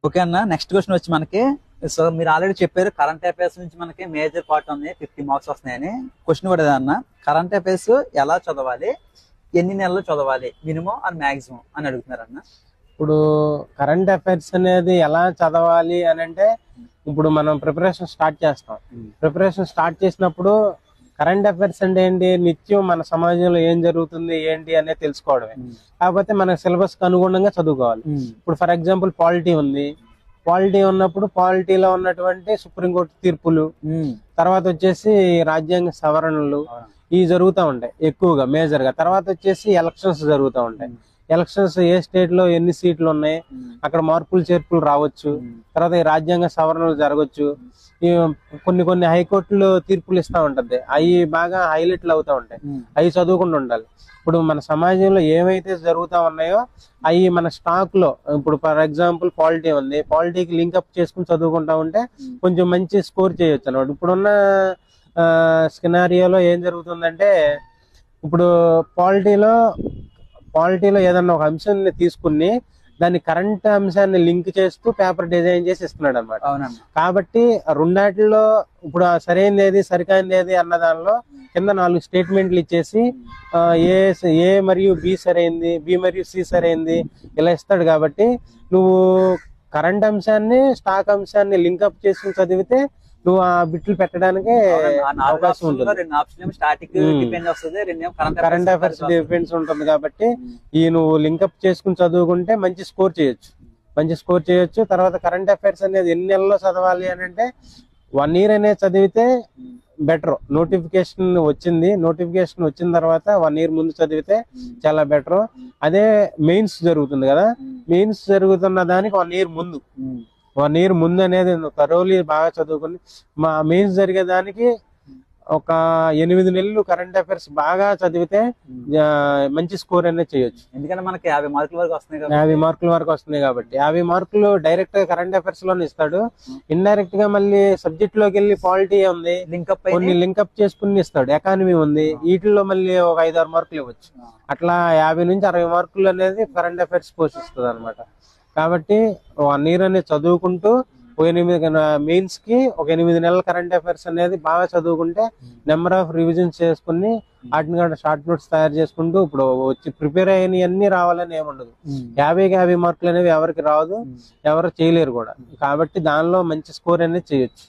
Okay అన్న, next question వచ్చి మనకి, సో మీరు ఆల్రెడీ చెప్పారు కరెంట్ అఫైర్స్ నుంచి మనకి మేజర్ పార్ట్ ఉంది, 50 మార్క్స్ వస్తున్నాయని. క్వశ్చన్ కూడా అన్న, కరెంట్ అఫైర్స్ ఎలా చదవాలి, ఎన్ని నెలలు చదవాలి, మినిమం అండ్ మాక్సిమం అని అడుగుతున్నారు అన్న. ఇప్పుడు కరెంట్ అఫైర్స్ అనేది ఎలా చదవాలి అని అంటే, ఇప్పుడు మనం ప్రిపరేషన్ స్టార్ట్ చేస్తాం. ప్రిపరేషన్ స్టార్ట్ చేసినప్పుడు కరెంట్ అఫైర్స్ అంటే ఏంటి, నిత్యం మన సమాజంలో ఏం జరుగుతుంది ఏంటి అనేది తెలుసుకోవడమే. కాకపోతే మన సిలబస్ కి అనుగుణంగా చదువుకోవాలి. ఇప్పుడు ఫర్ ఎగ్జాంపుల్ పాలిటీ ఉంది, పాలిటీ ఉన్నప్పుడు పాలిటీలో ఉన్నటువంటి సుప్రీంకోర్టు తీర్పులు, తర్వాత వచ్చేసి రాజ్యాంగ సవరణలు ఇవి జరుగుతూ ఉంటాయి ఎక్కువగా మేజర్ గా. తర్వాత వచ్చేసి ఎలక్షన్స్ జరుగుతూ ఉంటాయి. ఎలక్షన్స్ ఏ స్టేట్ లో ఎన్ని సీట్లు ఉన్నాయి, అక్కడ మార్పులు చేర్పులు రావచ్చు. తర్వాత ఈ రాజ్యాంగ సవరణలు జరగచ్చు. కొన్ని హైకోర్టులు తీర్పులు ఇస్తా ఉంటది, అవి బాగా హైలైట్లు అవుతా ఉంటాయి. అవి చదువుకుంటూ ఉండాలి. ఇప్పుడు మన సమాజంలో ఏవైతే జరుగుతా ఉన్నాయో అవి మన స్టాక్ లో, ఇప్పుడు ఫర్ ఎగ్జాంపుల్ పాలిటీ ఉంది, పాలిటీకి లింకప్ చేసుకుని చదువుకుంటా ఉంటే కొంచెం మంచి స్కోర్ చేయొచ్చు అన్నమాట. ఇప్పుడున్న స్కెనారియోలో ఏం జరుగుతుందంటే, ఇప్పుడు పాలిటీలో ఏదన్నా ఒక అంశాన్ని తీసుకుని దాన్ని కరెంట్ అంశాన్ని లింక్ చేస్తూ పేపర్ డిజైన్ చేసి ఇస్తున్నాడు అనమాట. కాబట్టి రెండాటిలో ఇప్పుడు సరైనది ఏది సరికానిది ఏది అన్న దానిలో కింద 4 స్టేట్మెంట్లు ఇచ్చేసి ఏ మరియు బి సరైంది, బి మరియు సి సరైంది ఇలా ఇస్తాడు. కాబట్టి నువ్వు కరెంట్ అంశాన్ని స్టాక్ అంశాన్ని లింకప్ చేసుకుని చదివితే నువ్వు ఆ బిట్లు పెట్టడానికి అవకాశం ఉంటుంది. కరెంట్ అఫైర్స్ డిపెండ్స్ ఉంటుంది. కాబట్టి ఈ నువ్వు లింకప్ చేసుకుని చదువుకుంటే మంచి స్కోర్ చేయొచ్చు. తర్వాత కరెంట్ అఫైర్స్ అనేది ఎన్ని నెలల్లో చదవాలి అని అంటే 1 year అనేది చదివితే బెటర్. నోటిఫికేషన్ వచ్చిన తర్వాత 1 year ముందు చదివితే చాలా బెటర్. అదే మెయిన్స్ జరుగుతుంది కదా, మెయిన్స్ జరుగుతున్న దానికి 1 year ముందు అనేది థరోలీ బాగా చదువుకుని మా మెయిన్స్ జరిగేదానికి ఒక 8 నెలలు కరెంట్ అఫైర్స్ బాగా చదివితే మంచి స్కోర్ అనేది చేయొచ్చు. ఎందుకంటే మనకి 50 మార్కుల వరకు వస్తున్నాయి, 50 మార్కుల వరకు వస్తున్నాయి. కాబట్టి 50 మార్కులు డైరెక్ట్ గా కరెంట్ అఫైర్స్ లోనే ఇస్తాడు. ఇండైరెక్ట్ గా మళ్ళీ సబ్జెక్ట్ లోకి వెళ్ళి పాలిటీ ఉంది, కొన్ని లింకప్ చేసుకుని ఇస్తాడు. ఎకానమీ ఉంది, వీటిల్లో మళ్ళీ ఒక 5-6 మార్కులు ఇవ్వచ్చు. అట్లా 50 నుంచి 60 మార్కులు అనేది కరెంట్ అఫైర్స్ పోషిస్తుంది అనమాట. కాబట్టి 1 year అనేది చదువుకుంటూ మెయిన్స్ కి ఒక 8 నెలల కరెంట్ అఫైర్స్ అనేది బాగా చదువుకుంటే నెంబర్ ఆఫ్ రివిజన్స్ చేసుకుని వాటిని కూడా షార్ట్ నోట్స్ తయారు చేసుకుంటూ ఇప్పుడు వచ్చి ప్రిపేర్ అయినవన్నీ రావాలని ఏముండదు. 50 మార్కులు అనేవి ఎవరికి రాదు, ఎవరు చేయలేరు కూడా. కాబట్టి దానిలో మంచి స్కోర్ అనేది చేయొచ్చు.